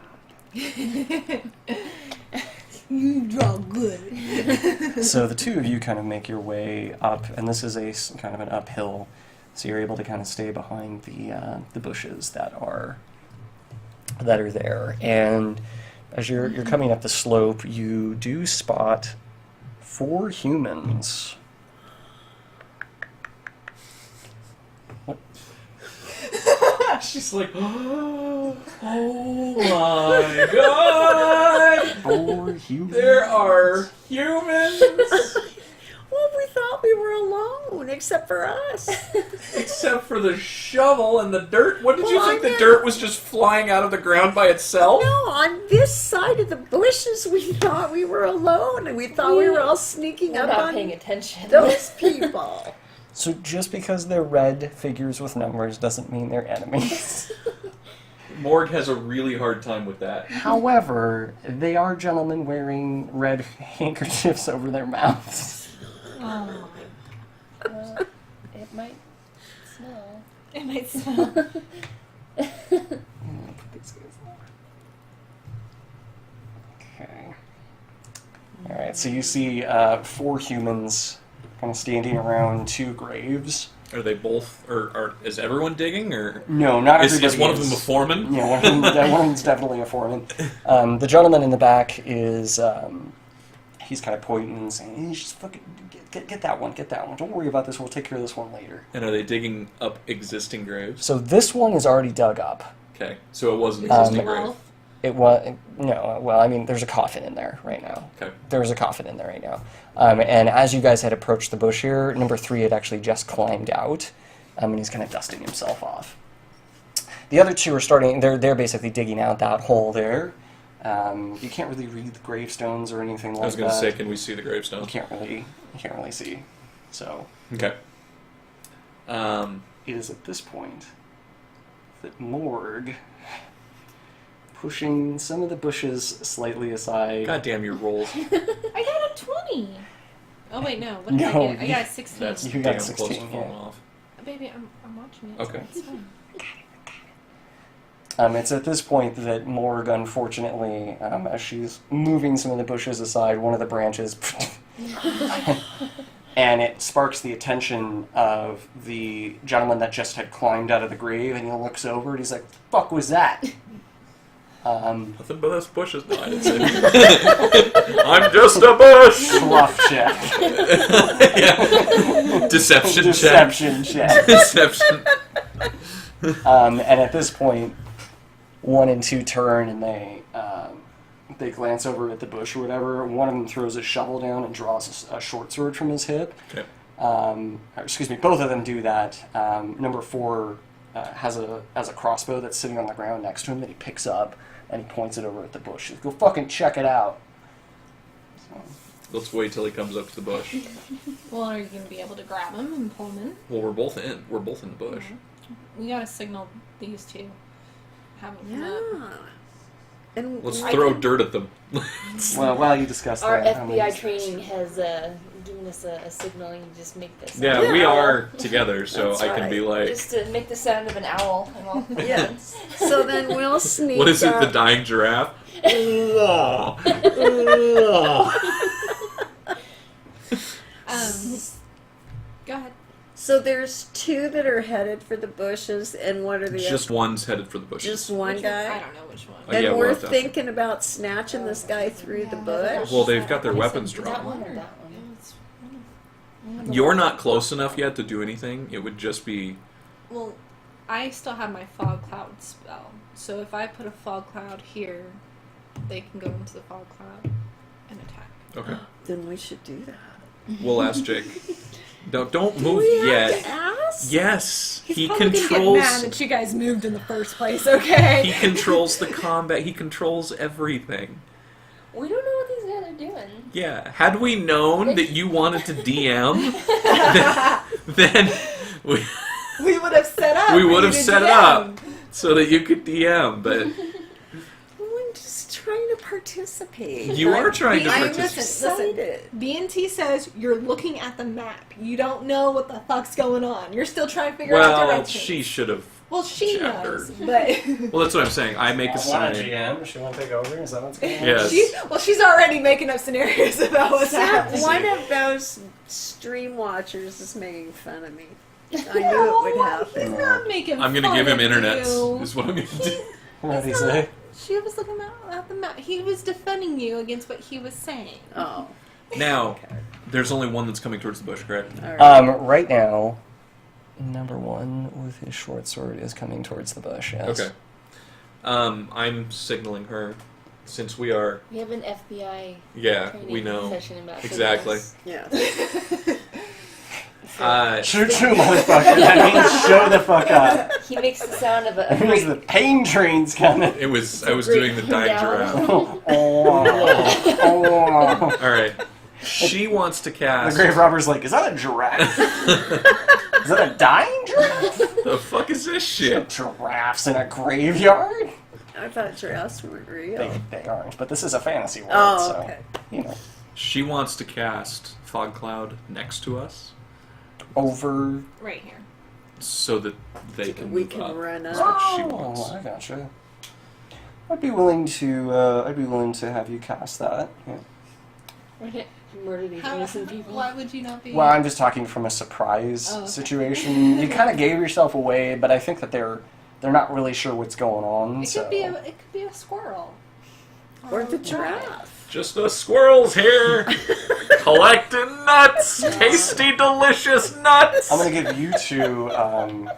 You draw good. So the two of you kind of make your way up, and this is kind of an uphill, so you're able to kind of stay behind the bushes that are that are there. And as you're coming up the slope, you do spot 4 humans. She's like, oh my god! 4 humans. There are humans! Well, we thought we were alone, except for us. Except for the shovel and the dirt. What did you Well, think I the meant- dirt was just flying out of the ground by itself? No, on this side of the bushes, we thought we were alone, and we thought we were all sneaking We're up not on paying attention. those people. So just because they're red figures with numbers doesn't mean they're enemies. Morg has a really hard time with that. However, they are gentlemen wearing red handkerchiefs over their mouths. Oh It might smell. my. It might smell. Put these guys there. Okay. Alright, so you see 4 humans kind of standing around 2 graves. Are they both, or is everyone digging, or No, not is everybody one of them a foreman? Yeah, one of them's definitely a foreman. The gentleman in the back is, he's kind of pointing and saying, hey, just fucking get that one, get that one. Don't worry about this, we'll take care of this one later. And are they digging up existing graves? So this one is already dug up. Okay, so it was an Um, existing grave. Well, It was, no, well, I mean, there's a coffin in there right now. Okay. There's a coffin in there right now. And as you guys had approached the bush here, number 3 had actually just climbed out, and he's kind of dusting himself off. The other 2 are starting, they're basically digging out that hole there. You can't really read the gravestones or anything like that. I was going to say, can we see the gravestone? You can't really see. So, Okay. it is at this point that Morg, pushing some of the bushes slightly aside. God damn your rolls. I got a 20. Oh wait, no. What did I No, get? I got a 16. That's You got damn close 16, to falling yeah. off. Baby, I'm watching it. Okay. So it's fine. It's at this point that Morg, unfortunately, as she's moving some of the bushes aside, one of the branches, and it sparks the attention of the gentleman that just had climbed out of the grave, and he looks over and he's like, "Fuck was that?" Nothing but us bushes. No, I didn't say that. I'm just a bush! Bluff check. Yeah. Deception check. Deception check. Deception. And at this point, 1 and 2 turn and they glance over at the bush or whatever. One of them throws a shovel down and draws a short sword from his hip. Okay. Both of them do that. Number 4 has a crossbow that's sitting on the ground next to him that he picks up and he points it over at the bush. He's like, "Go fucking check it out." So, Let's wait till he comes up to the bush. Well, are you going to be able to grab him and pull him in? Well, we're both in. We're both in the bush. We got to signal these two. Have them come up. Yeah. And Let's I throw can- dirt at them. well, while you discuss Our that, FBI training has given us a signal. You just make this. Yeah, we are together, so That's I can be like, Just to make the sound of an owl. And all. yes. So then we'll sneak what is it, the up. dying giraffe? Go ahead. So there's 2 that are headed for the bushes, and what are the Just one's headed for the bushes. Just one Which guy? I don't know which one. Oh, And yeah, we'll we're have to- thinking about snatching this guy through the bush. Well, they've got their weapons That drawn. one or that one? It's one of- You're not close enough yet to do anything. It would just be... Well, I still have my fog cloud spell. So if I put a fog cloud here, they can go into the fog cloud and attack. Okay. Then we should do that. We'll ask Jake. Don't Do move we have yet. to ask? Yes, He's he probably gonna get mad controls. that you guys moved in the first place, okay? He controls the combat. He controls everything. We don't know what these guys are doing. Yeah. Had we known that you wanted to DM, then We would have set up. we for would you have to set it DM. up so that you could DM. But I'm just trying to participate. you are trying to I'm participate. Excited. BNT says you're looking at the map. You don't know what the fuck's going on. You're still trying to figure out Well, directions. she should have. Well, she Chapter. knows, but Well, that's what I'm saying. I make a sign. GM. She want to take over? Is that what's going on? Yes. she's already making up scenarios about what's Except happening. one of those stream watchers is making fun of me. I knew it would No, happen. He's not making I'm gonna fun give him of internet. you. Is what I'm gonna do. What did he say? She was looking at the map. He was defending you against what he was saying. Oh. Now, there's only one that's coming towards the bush, correct? All right. Right now, number one with his short sword is coming towards the bush, yes. Okay. I'm signaling her, since we are... We have an FBI we training know. session about Exactly. Yeah. Shoot, motherfucker. That means show the fuck up. He makes the sound of a Here's the pain train's coming. I was doing the dying giraffe. Alright. She wants to The cast... grave robber's like, is that a giraffe? Is that a dying giraffe? The fuck is this shit? Giraffes in a graveyard? I thought giraffes weren't real. They aren't, but this is a fantasy world, Oh, so, okay. you know. She wants to cast Fog Cloud next to us, Over... Right here. so that they can We move can up. run That's up. what she wants. I gotcha. I'd be willing to have you cast that. Yeah. We're gonna murder these innocent people. Why would you not be? Well, I'm just talking from a surprise Oh, okay. situation. You kind of gave yourself away, but I think that they're not really sure what's going on. It so. could be a squirrel. Or the giraffe. Just us squirrels here, collecting nuts, tasty, delicious nuts. I'm gonna give you two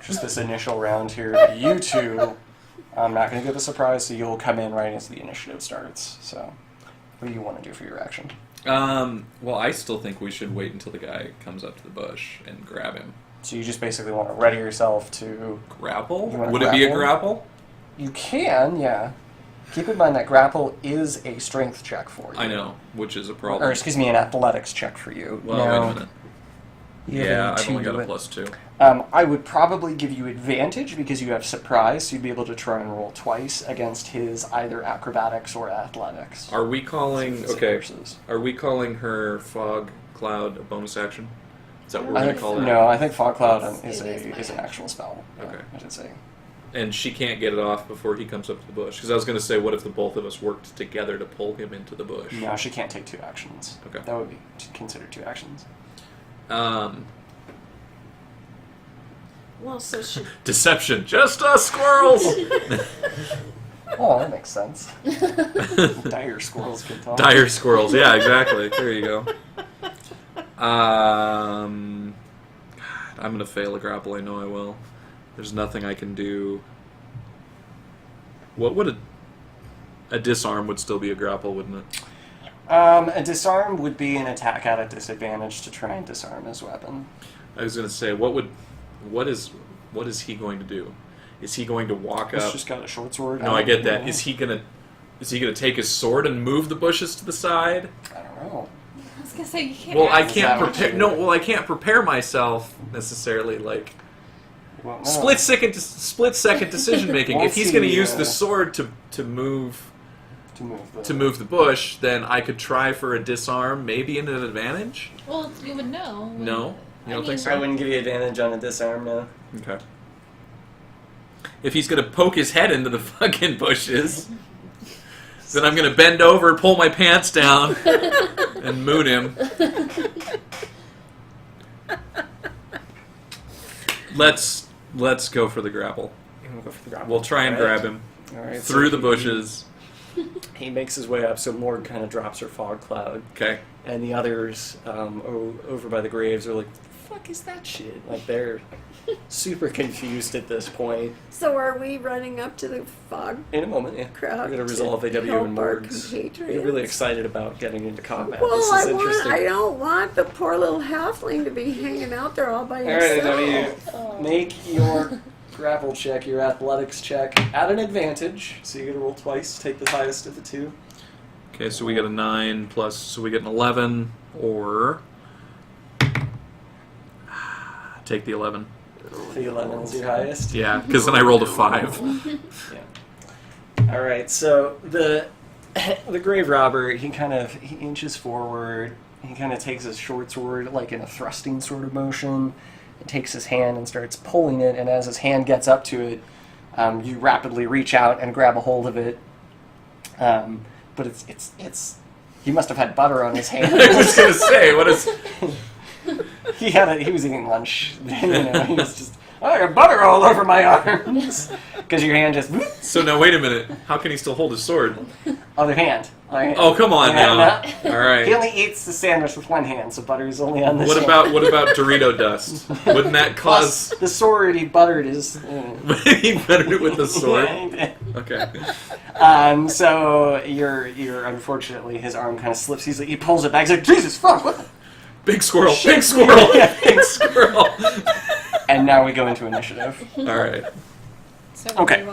just this initial round here. You two, I'm not gonna give a surprise, so you'll come in right as the initiative starts. So, what do you want to do for your action? Well, I still think we should wait until the guy comes up to the bush and grab him. So you just basically want to ready yourself to. Grapple? You wanna Would it be a grapple? grapple? You can, yeah. Keep in mind that grapple is a strength check for you. I know, which is a problem. Or excuse me, an athletics check for you. Well, Now, wait a minute. you have Yeah, a I've two only got to a it. +2. I would probably give you advantage because you have surprise, so you'd be able to try and roll twice against his either acrobatics or athletics. Are we calling? Save Okay. versus. Are we calling her Fog Cloud a bonus action? Is that what we're I gonna think call it? no. I think Fog Cloud is It is my an actual spell. Yeah, Okay. I should say. And she can't get it off before he comes up to the bush. Because I was going to say, what if the both of us worked together to pull him into the bush? No, she can't take two actions. Okay. That would be considered two actions. Well, so she. Deception. Just us squirrels. Oh, that makes sense. Dire squirrels can talk. Dire squirrels. Yeah, exactly. There you go. God, I'm going to fail a grapple. I know I will. There's nothing I can do. What would a disarm would still be a grapple, wouldn't it? A disarm would be an attack at a disadvantage to try and disarm his weapon. I was going to say, what is he going to do? Is he going to walk He's up? just got a short sword. No, I get that. Is he gonna take his sword and move the bushes to the side? I don't know. I was gonna say you can't. Well, I ask can't that. prepare. No, well, I can't prepare myself necessarily. Like Well, no. split second decision making. If Once he's going to he, use the sword to move to move the bush, then I could try for a disarm, maybe in an advantage. Well, you would know. No, you don't think so? I wouldn't give you advantage on a disarm, no. Okay. If he's going to poke his head into the fucking bushes, then I'm going to bend over, pull my pants down, and moon him. Let's go for the grapple. Go for the grapple. We'll try and grab him Alright, through so the bushes. He makes his way up, so Morg kind of drops her fog cloud, Okay. and the others over by the graves are like, "The fuck is that shit?" Like they're super confused at this point. So are we running up to the fog In a moment, yeah, crowd? we're gonna resolve to AW and help our Morg's. compatriots? They're really excited about getting into combat. Well, this is interesting. I don't want the poor little halfling to be hanging out there all by All right, himself. AW, make your grapple check, your athletics check, at an advantage. So you get to roll twice, take the highest of the two. Okay, so we get a 9 plus, so we get an 11, or take the 11. The 11 is your highest. Yeah, because then I rolled a 5. All right, so the grave robber, he inches forward. He kind of takes his short sword like in a thrusting sort of motion, and takes his hand and starts pulling it. And as his hand gets up to it, you rapidly reach out and grab a hold of it. But it's he must have had butter on his hand. I was gonna say, what is? He was eating lunch. He was just I got butter all over my arms. Because your hand just... So now wait a minute. How can he still hold his sword? Other hand. Oh, come on now. All right. He only eats the sandwich with one hand, so butter is only on this What hand. about Dorito dust? Wouldn't that Plus, cause... the sword he buttered is... he bettered it with the sword? Yeah, he did. Okay. So you're unfortunately, his arm kind of slips. He pulls it back. He's like, Jesus fuck, what the... Big squirrel. Big squirrel. Big squirrel. And now we go into initiative. All right. Okay.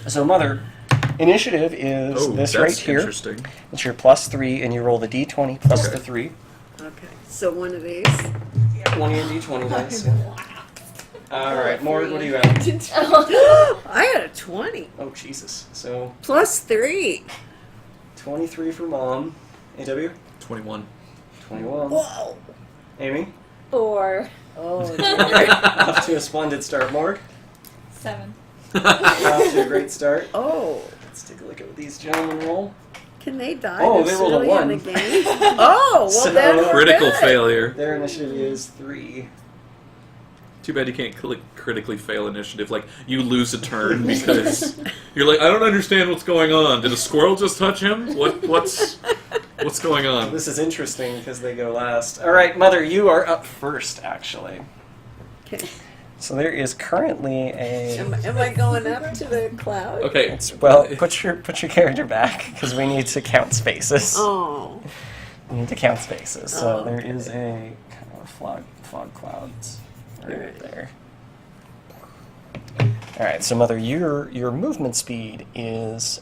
So, Mother, initiative is Oh, this that's right here. interesting. It's your +3, and you roll the d20 plus Okay. the 3. Okay, so one of these. One of your d20 dice. Yeah. All right, Morg, what do you have? I had a 20 Oh, Jesus. So, plus 3. 23 for Mom. AW? 21. 21. Whoa! Amy? 4. Oh, dear. Off to a splendid start. Morg? 7. Off to a great start. Oh, Let's take a look at what these gentlemen roll. can they die Oh, this they rolled a early 1. in the game? Oh, well So- then we're Critical good. failure. Their initiative is 3. Too bad you can't critically fail initiative. Like, you lose a turn because you're like, I don't understand what's going on. Did a squirrel just touch him? What's going on? This is interesting because they go last. All right, Mother, you are up first, actually. Okay. So there is currently a... Am I going up to the cloud? Okay. Well, put your character back because we need to count spaces. Oh. We need to count spaces. So Oh, there is a kind of fog clouds right Alright. there. All right, so Mother, your movement speed is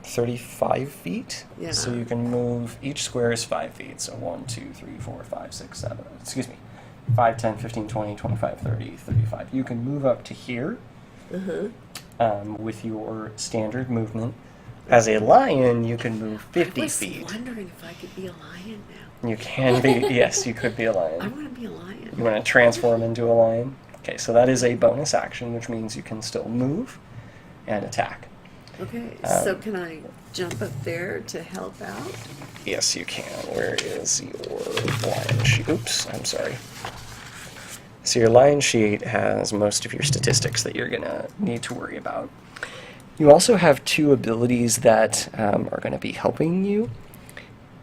35 feet. Yeah. So you can move, each square is 5 feet. So 1, 2, 3, 4, 5, 6, 7. Excuse me. 5, 10, 15, 20, 25, 30, 35. You can move up to here with your standard movement. As a lion, you can move 50 I was feet. wondering if I could be a lion now. You can be, yes, you could be a I lion. want to be a lion. You want to transform into a lion? Okay, so that is a bonus action, which means you can still move and attack. Okay, so can I jump up there to help out? Yes, you can. Where is your lion sheet? Oops, I'm sorry. So your lion sheet has most of your statistics that you're going to need to worry about. You also have 2 abilities that are going to be helping you.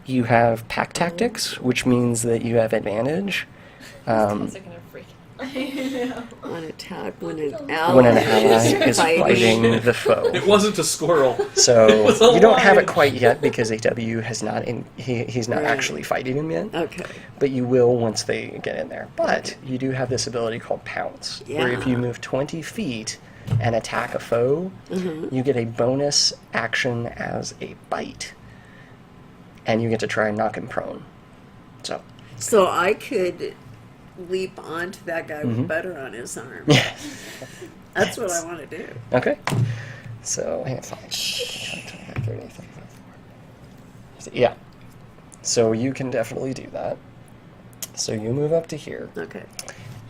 You have pack tactics, which means that you have advantage. Cats are gonna freak. On attack when an ally, When an ally is fighting the foe. It wasn't a squirrel. So was a you don't have lion. it quite yet because AW has not he's not Right. actually fighting him yet. Okay. But you will once they get in there. But you do have this ability called Pounce, where if you Yeah. move 20 feet and attack a foe, you get a bonus action as a bite. And you get to try and knock him prone. So I could leap onto that guy with butter on his arm. Yeah. That's what I want to do. Okay. So, hang on. 5, 30, 35. Yeah. So you can definitely do that. So you move up to here. Okay.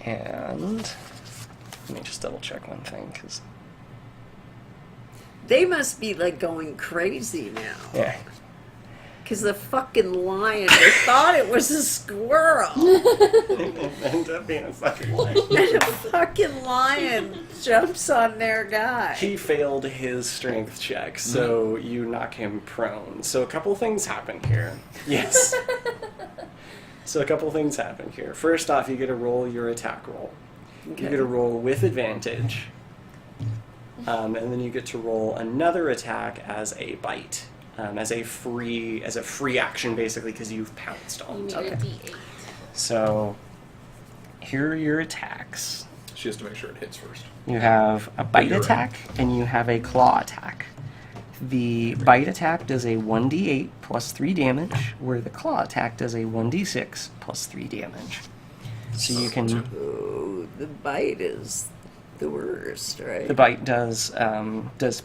And let me just double check one thing, because They must be like going crazy now. yeah, Because the fucking lion, they thought it was a squirrel. it ended up being a fucking lion. And a fucking lion jumps on their guy. He failed his strength check, so you knock him prone. So a couple things happen here. Yes. So a couple things happen here. First off, you get to roll your attack roll. Okay. You get to roll with advantage, and then you get to roll another attack as a bite, as a free action, basically, because you've pounced You on. need Okay. a D8. So here are your attacks. She has to make sure it hits first. You have a bite You're right. attack and you have a claw attack. The bite attack does a 1d8 plus 3 damage, where the claw attack does a 1d6 plus 3 damage. So you can. Oh, the bite is the worst, right? The bite does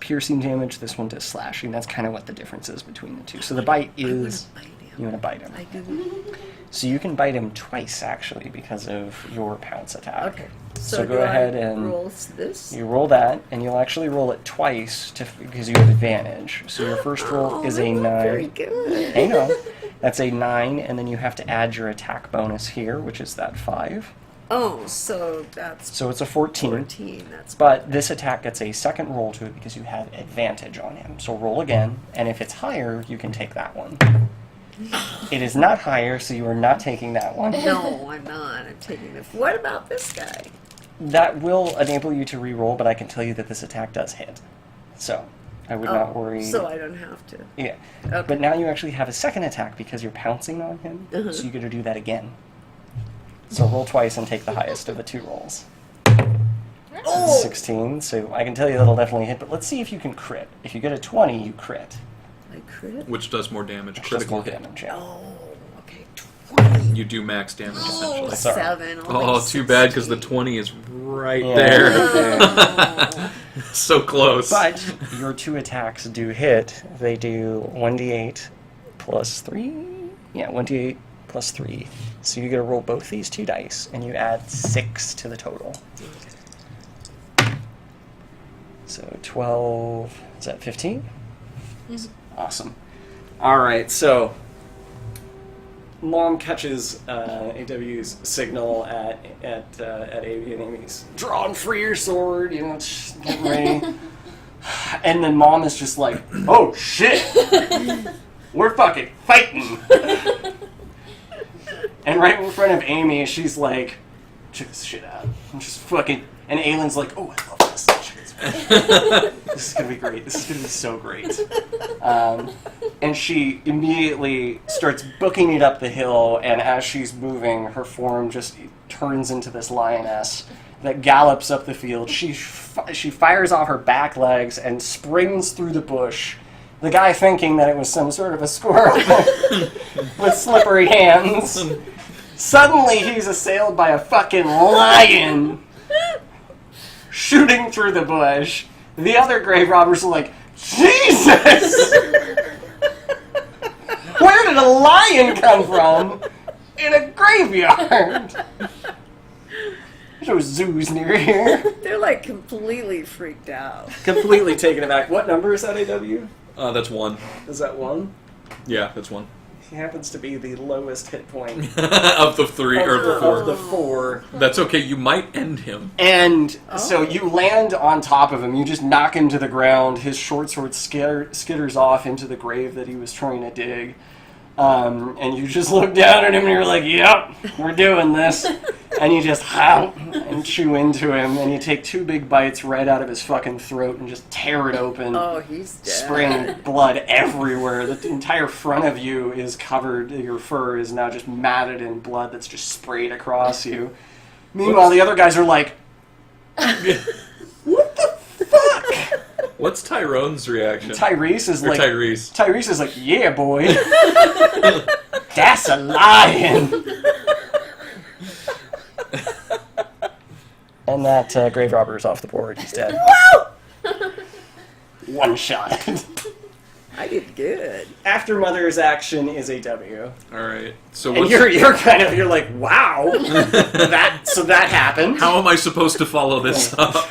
piercing damage. This one does slashing. That's kind of what the difference is between the two. So the bite is I wanna bite him. you want to bite him. I do. So you can bite him twice actually because of your pounce attack. Okay. So go do ahead I and roll this. you roll that, and you'll actually roll it twice because you have advantage. So your first roll is a that's not Very 9. good. Hang on. That's a 9, and then you have to add your attack bonus here, which is that 5. Oh, so that's So it's a 14. 14. That's But this attack gets a second roll to it because you have advantage on him. So roll again, and if it's higher, you can take that one. It is not higher, so you are not taking that one. no, I'm not. I'm taking the. What about this guy? That will enable you to re-roll, but I can tell you that this attack does hit. So I would not worry. So I don't have to. Yeah. Okay. But now you actually have a second attack because you're pouncing on him, Uh-huh. so you get to do that again. So roll twice and take the highest of the 2 rolls. Oh! 16, so I can tell you that'll definitely hit, but let's see if you can crit. If you get a 20, you crit. I crit. Which does more damage. Which does Critical more hit. damage, yeah. Oh, okay. 20. You do max damage, Oh, essentially. Sorry. 7. Oh, too bad, because the 20 is right Yeah. there. Oh. So close. But your 2 attacks do hit. They do 1d8 plus 3? Yeah, 1d8 plus 3. So you get to roll both these 2 dice, and you add 6 to the total. So 12, is that 15? Awesome. Alright, so Mom catches AW's signal at Avi, and Amy's drawing free your sword, you know, just getting ready. And then Mom is just like, oh shit! We're fucking fighting! And right in front of Amy, she's like, check this shit out. I'm just fucking... And Aylin's like, oh, I love this. This is going to be great. This is going to be so great. And she immediately starts booking it up the hill, and as she's moving, her form just turns into this lioness that gallops up the field. She fires off her back legs and springs through the bush. The guy thinking that it was some sort of a squirrel with slippery hands. Suddenly he's assailed by a fucking lion shooting through the bush. The other grave robbers are like, Jesus! Where did a lion come from in a graveyard? There's no zoos near here. They're like completely freaked out. Completely taken aback. What number is that, AW? That's 1. Is that 1? Yeah, that's 1. He happens to be the lowest hit point Of the 3, or the 4. of the 4. That's okay, you might end him. And so you land on top of him. You just knock him to the ground. His short sword skitters off into the grave that he was trying to dig. And you just look down at him and you're like, yep, we're doing this. And you just howl and chew into him. And you take 2 big bites right out of his fucking throat and just tear it open. Oh, he's dead. Spraying blood everywhere. The entire front of you is covered. Your fur is now just matted in blood that's just sprayed across you. Meanwhile, the other guys are like, what the fuck? What's Tyrone's reaction? Tyrese is Or like, Tyrese. Tyrese is like, yeah, boy. That's a lion. And that grave robber is off the board. He's dead. One shot. I did good. After Mother's action is a W. Alright, so And what's... you're like, wow. that happened. How am I supposed to follow this up?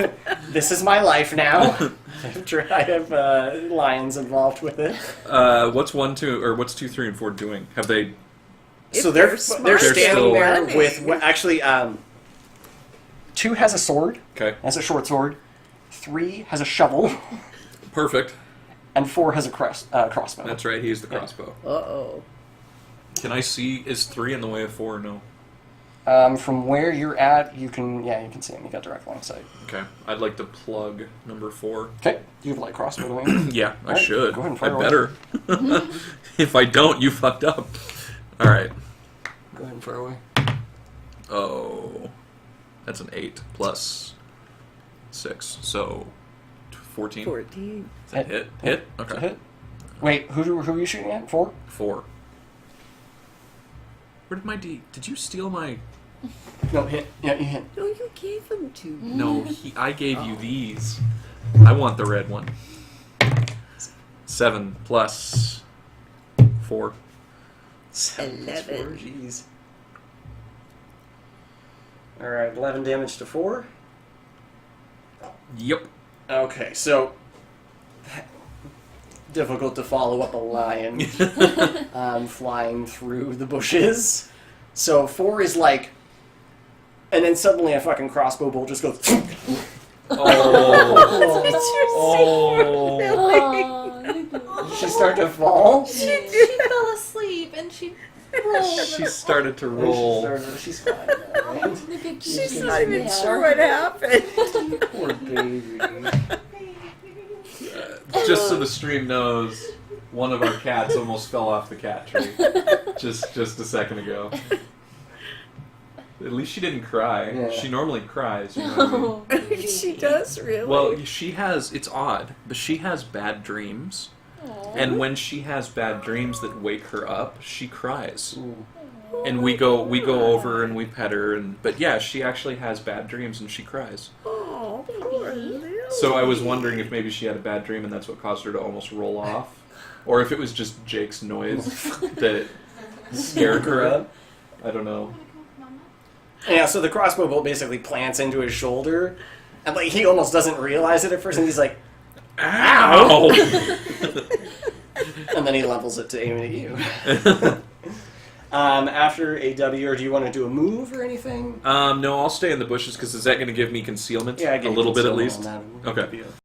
This is my life now. I have lions involved with it. What's 1, 2, or what's 2, 3, and 4 doing? Have they... So If they're they're smart, they're standing still there running. with actually 2 has a sword, Okay, has a short sword. 3 has a shovel, perfect. and 4 has a crossbow. That's right, he's the crossbow. Uh-oh. Can I see, is 3 in the way of 4 or no? From where you're at, you can see him. You got direct line sight. Okay, I'd like to plug number 4. Okay, you have light crossbow, don't you? Yeah, I Alright, should. go ahead and I fire better. If I don't, you fucked up. Alright. Go ahead and fire away. Oh. That's an 8 plus 6, so 14. 14. Is that hit? Hit? It's a Okay. hit. Wait, who are you shooting at? 4? 4. Where did my D... Did you steal my... No, hit. Yeah, you hit. No, you gave them to me. No, I gave you these. I want the red one. 7 plus 4. 11. Jeez. Alright, 11 damage to 4. Yep. Okay, so difficult to follow up a lion flying through the bushes. So 4 is like And then suddenly a fucking crossbow bolt just goes. Oh. She started to fall. She fell asleep and she rolled. She started to roll. She's fine. Right? She's not even sure what happened. Poor baby. Just so the stream knows, one of our cats almost fell off the cat tree just a second ago. At least she didn't cry. Yeah. She normally cries. You know what I mean? She does really. Well, she has. It's odd, but she has bad dreams, and when she has bad dreams that wake her up, she cries. And we go over and we pet her, but yeah, she actually has bad dreams and she cries. Oh, poor Lily. So I was wondering if maybe she had a bad dream and that's what caused her to almost roll off, or if it was just Jake's noise that scared her up. I don't know. Yeah, so the crossbow bolt basically plants into his shoulder, and like he almost doesn't realize it at first, and he's like, "Ow!" and then he levels it to aim at you. After AW, or do you want to do a move or anything? No, I'll stay in the bushes because is that going to give me concealment? Yeah, I a little bit at least. on that. Okay. Be a-